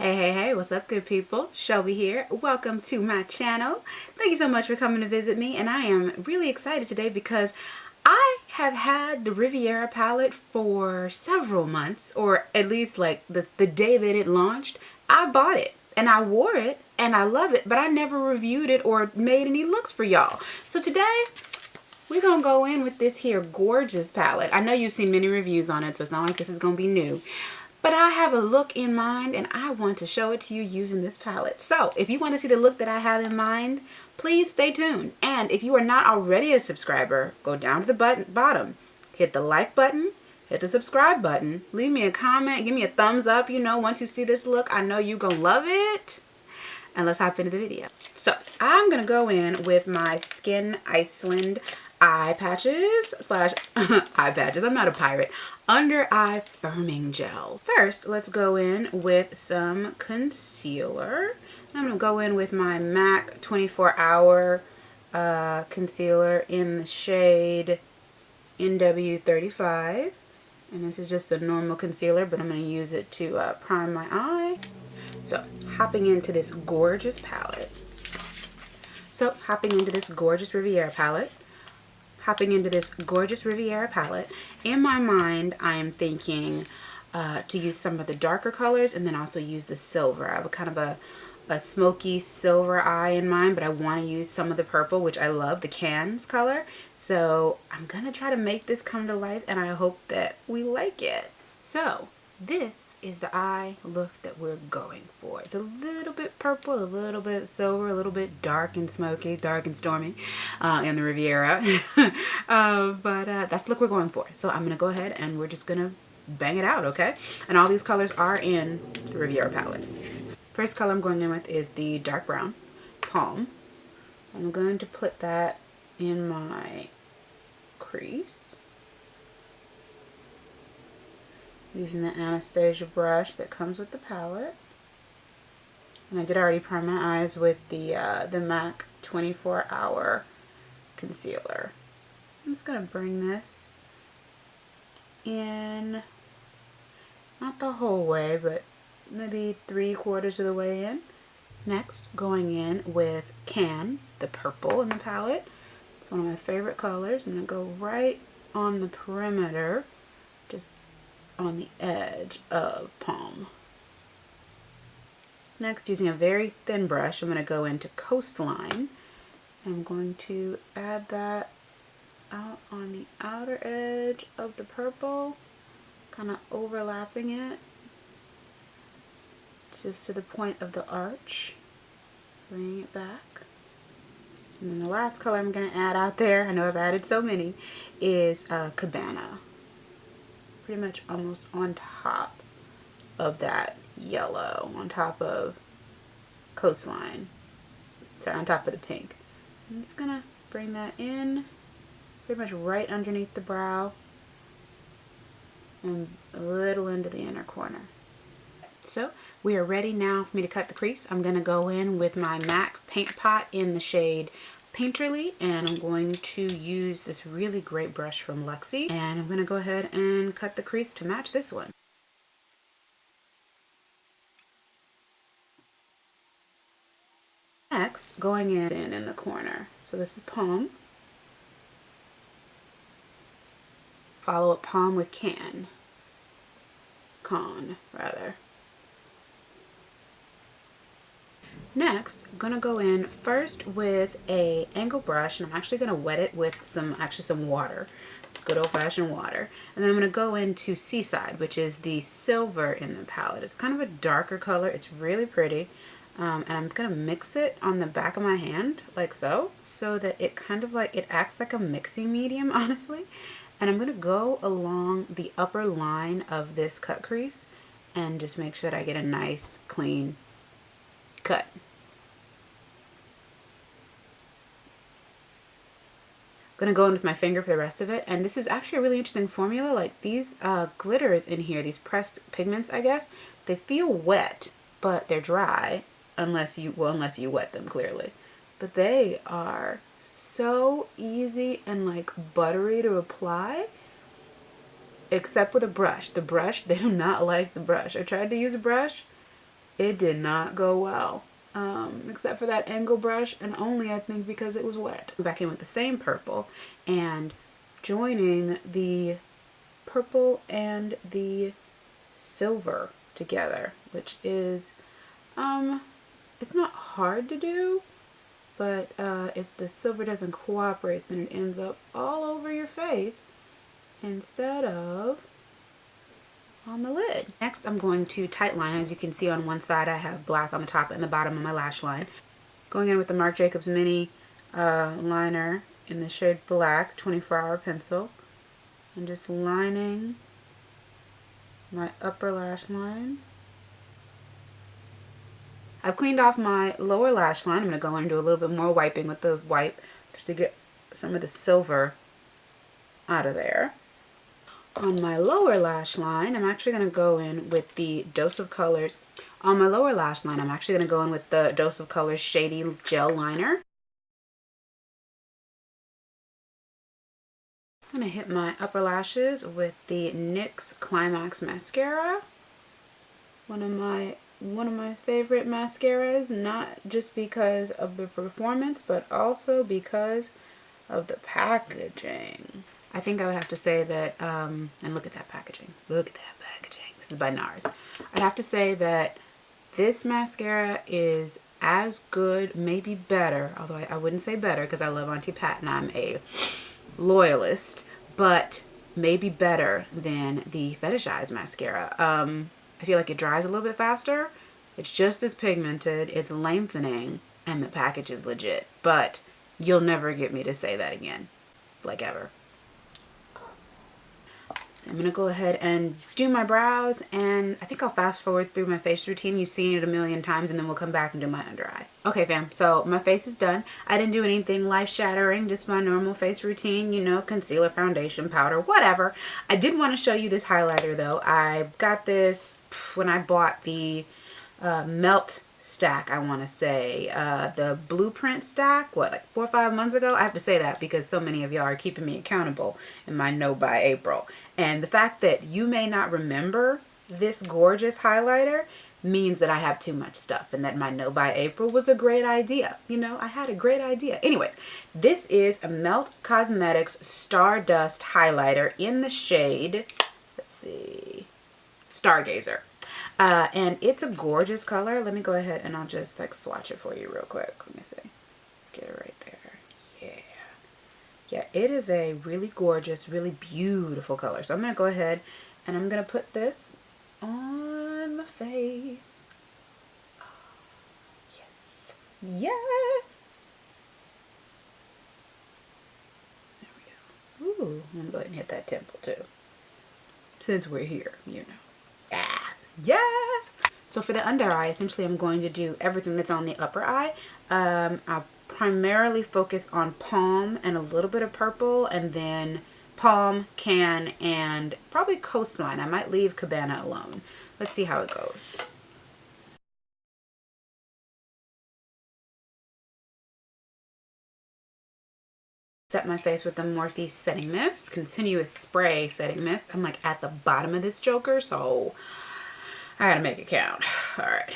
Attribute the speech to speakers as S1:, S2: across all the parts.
S1: Hey, what's up, good people? Shelby here. Welcome to my channel. Thank you so much for coming to visit me, and I am really excited today because I have had the Riviera palette for several months, or at least like the day that it launched. I bought it and I wore it and I love it, but I never reviewed it or made any looks for y'all. So today we're gonna go in with this here gorgeous palette. I know you've seen many reviews on it, so it's not like this is gonna be new. But I have a look in mind and I want to show it to you using this palette. So if you want to see the look that I have in mind, please stay tuned. And if you are not already a subscriber, go down to the bottom, hit the like button, hit the subscribe button, leave me a comment, give me a thumbs up. You know, once you see this look, I know you're gonna love it. And let's hop into the video. So I'm gonna go in with my Skin Iceland eye patches slash eye patches. I'm not a pirate. Under eye firming gels. First, let's go in with some concealer. I'm gonna go in with my MAC 24-hour concealer in the shade NW35. And this is just a normal concealer, but I'm gonna use it to prime my eye. So, hopping into this gorgeous palette. In my mind, I am thinking to use some of the darker colors and then also use the silver. I have a kind of a smoky silver eye in mind, but I want to use some of the purple, which I love, the Cannes color. So I'm going to try to make this come to life, and I hope that we like it. So this is the eye look that we're going for. It's a little bit purple, a little bit silver, a little bit dark and smoky, dark and stormy in the Riviera. But that's the look we're going for. So I'm going to go ahead and we're just going to bang it out, okay? And all these colors are in the Riviera palette. First color I'm going in with is the dark brown, Palm. I'm going to put that in my crease, using the Anastasia brush that comes with the palette. And I did already prime my eyes with the MAC 24-hour concealer. I'm just going to bring this in, not the whole way, but maybe 3/4 of the way in. Next, going in with Cannes, the purple in the palette. It's one of my favorite colors. I'm going to go right on the perimeter, just on the edge of Palm. Next, using a very thin brush, I'm going to go into Coastline. I'm going to add that out on the outer edge of the purple, kind of overlapping it just to the point of the arch. Bring it back. And then the last color I'm going to add out there, I know I've added so many, is Cabana. Pretty much almost on top of that yellow, on top of Coastline. Sorry, on top of the pink. I'm just gonna bring that in pretty much right underneath the brow and a little into the inner corner. So we are ready now for me to cut the crease. I'm gonna go in with my MAC paint pot in the shade Painterly, and I'm going to use this really great brush from Luxie, and I'm going to go ahead and cut the crease to match this one. Next, going in the corner. So this is Palm. Follow up Palm with Con, rather. Next, I'm going to go in first with a angle brush, and I'm actually going to wet it with some water, good old-fashioned water. And then I'm going to go into Seaside, which is the silver in the palette. It's kind of a darker color. It's really pretty. And I'm going to mix it on the back of my hand, like so that it kind of like, it acts like a mixing medium, honestly. And I'm going to go along the upper line of this cut crease and just make sure that I get a nice, clean cut. I'm gonna go in with my finger for the rest of it, and this is actually a really interesting formula. Like these glitters in here, these pressed pigments, I guess, they feel wet, but they're dry unless you wet them, clearly. But they are so easy and like buttery to apply, except with a brush. The brush, they do not like the brush. I tried to use a brush. it did not go well. Except for that angle brush, and only I think because it was wet. Back in with the same purple and joining the purple and the silver together, which is it's not hard to do, but if the silver doesn't cooperate, then it ends up all over your face instead of on the lid. Next, I'm going to tight line. As you can see, on one side I have black on the top and the bottom of my lash line. Going in with the Marc Jacobs Mini liner in the shade Black 24-hour pencil, and just lining my upper lash line. I've cleaned off my lower lash line. I'm going to go in and do a little bit more wiping with the wipe just to get some of the silver out of there. On my lower lash line, I'm actually going to go in with the Dose of Colors. On my lower lash line, I'm actually going to go in with the Dose of Colors Shady Gel Liner. I'm going to hit my upper lashes with the NYX Climax Mascara. One of my favorite mascaras, not just because of the performance, but also because of the packaging. I think I would have to say that, and look at that packaging. Look at that packaging. This is by NARS. I'd have to say that this mascara is as good, maybe better, although I wouldn't say better because I love Auntie Pat and I'm a loyalist, but maybe better than the Fetish Eyes mascara. I feel like it dries a little bit faster. It's just as pigmented. It's lengthening, and the package is legit. But you'll never get me to say that again, like ever. So I'm going to go ahead and do my brows, and I think I'll fast forward through my face routine. You've seen it a million times, and then we'll come back and do my under eye. Okay fam, so my face is done. I didn't do anything life-shattering, just my normal face routine, you know, concealer, foundation, powder, whatever. I did want to show you this highlighter though. I got this when I bought the Melt stack, I want to say, the blueprint stack, what, like 4 or 5 months ago? I have to say that because so many of y'all are keeping me accountable in my no by April. And the fact that you may not remember this gorgeous highlighter means that I have too much stuff and that my no by April was a great idea. You know, I had a great idea. Anyways, this is a Melt Cosmetics Stardust highlighter in the shade, let's see, Stargazer. And it's a gorgeous color. Let me go ahead and I'll just like swatch it for you real quick. Let me see. Let's get it right there. Yeah. Yeah, it is a really gorgeous, really beautiful color. So I'm going to go ahead and I'm going to put this on my face. Oh, yes. Yes. There we go. Ooh, I'm going to go ahead and hit that temple too. Since we're here, you know. Yes. Yes. So for the under eye, essentially I'm going to do everything that's on the upper eye. I'll primarily focus on palm and a little bit of purple, and then palm, can, and probably coastline. I might leave cabana alone. Let's see how it goes. Set my face with the Morphe setting mist, continuous spray setting mist. I'm like at the bottom of this joker, so I gotta make it count. All right.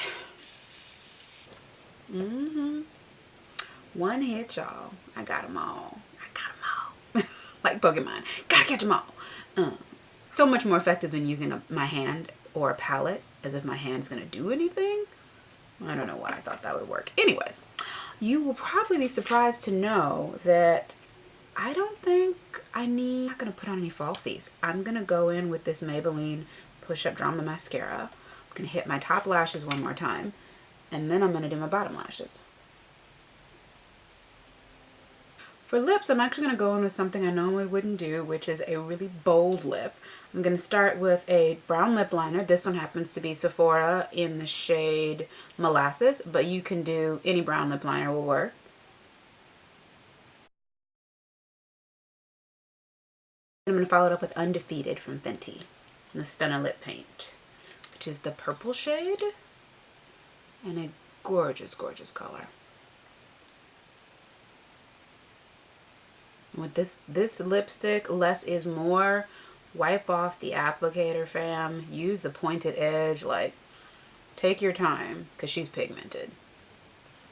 S1: One hit, y'all. I got them all. I got them all. Like Pokemon. Gotta catch them all. So much more effective than using my hand or a palette, as if my hand's gonna do anything. I don't know why I thought that would work. Anyways, you will probably be surprised to know that I don't think I'm not gonna put on any falsies. I'm gonna go in with this Maybelline Push Up Drama Mascara. I'm gonna hit my top lashes one more time, and then I'm gonna do my bottom lashes. For lips, I'm actually gonna go in with something I normally wouldn't do, which is a really bold lip. I'm gonna start with a brown lip liner. This one happens to be Sephora in the shade Molasses, but you can do any brown lip liner will work. I'm going to follow it up with Undefeated from Fenty in the Stunner Lip Paint, which is the purple shade and a gorgeous, gorgeous color. With this lipstick, less is more. Wipe off the applicator, fam. Use the pointed edge. Like, Take your time, because she's pigmented.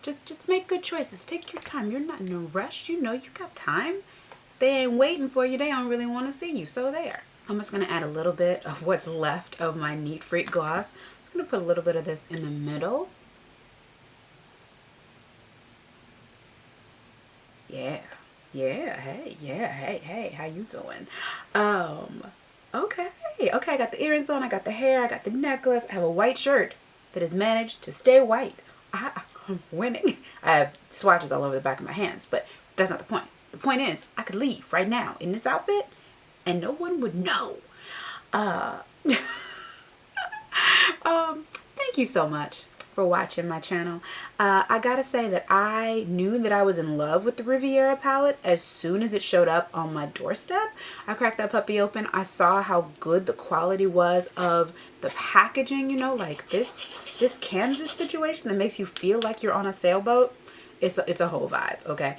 S1: Just make good choices. Take your time. You're not in a rush. You know you got time. They ain't waiting for you. They don't really want to see you. So there. I'm just going to add a little bit of what's left of my Neat Freak gloss. I'm just going to put a little bit of this in the middle. Yeah. Yeah. Hey. Yeah. Hey. Hey. How you doing? Okay. Okay. I got the earrings on. I got the hair. I got the necklace. I have a white shirt that has managed to stay white. I'm winning. I have swatches all over the back of my hands, but that's not the point. The point is, I could leave right now in this outfit and no one would know. Thank you so much for watching my channel. I gotta say that I knew that I was in love with the Riviera palette as soon as it showed up on my doorstep. I cracked that puppy open. I saw how good the quality was of the packaging, you know, like this canvas situation that makes you feel like you're on a sailboat. It's a whole vibe, okay?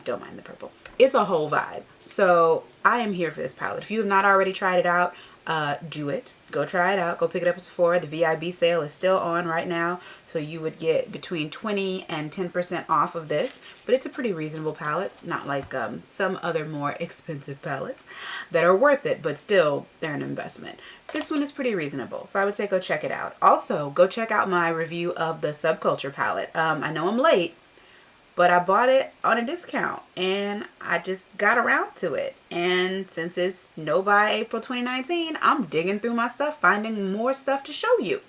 S1: Don't mind the purple. It's a whole vibe. So I am here for this palette. If you have not already tried it out, do it. Go try it out. Go pick it up at Sephora. The VIB sale is still on right now. So you would get between 20 and 10% off of this. But it's a pretty reasonable palette. Not like some other more expensive palettes that are worth it. But still, they're an investment. This one is pretty reasonable. So I would say go check it out. Also, go check out my review of the Subculture palette. I know I'm late, but I bought it on a discount and I just got around to it. And since it's no by April 2019, I'm digging through my stuff, finding more stuff to show you.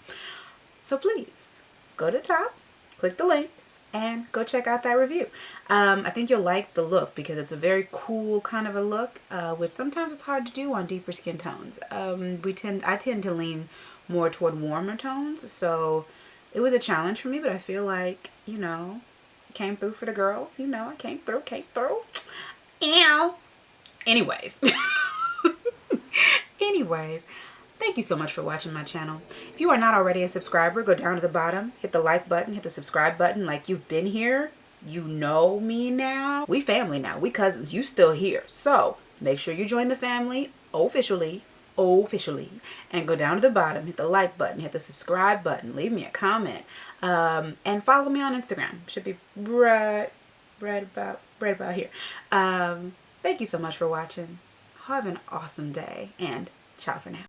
S1: So please go to the top, click the link, and go check out that review. I think you'll like the look because it's a very cool kind of a look, which sometimes it's hard to do on deeper skin tones. I tend to lean more toward warmer tones, so it was a challenge for me, but I feel like, you know, came through for the girls. You know, I came through. Ow. Anyways. Thank you so much for watching my channel. If you are not already a subscriber, go down to the bottom, hit the like button, hit the subscribe button. Like, you've been here. You know me now. We family now. We cousins. You still here. So make sure you join the family officially, and go down to the bottom, hit the like button, hit the subscribe button, leave me a comment, and follow me on Instagram. Should be right about here. Thank you so much for watching. Have an awesome day, and ciao for now.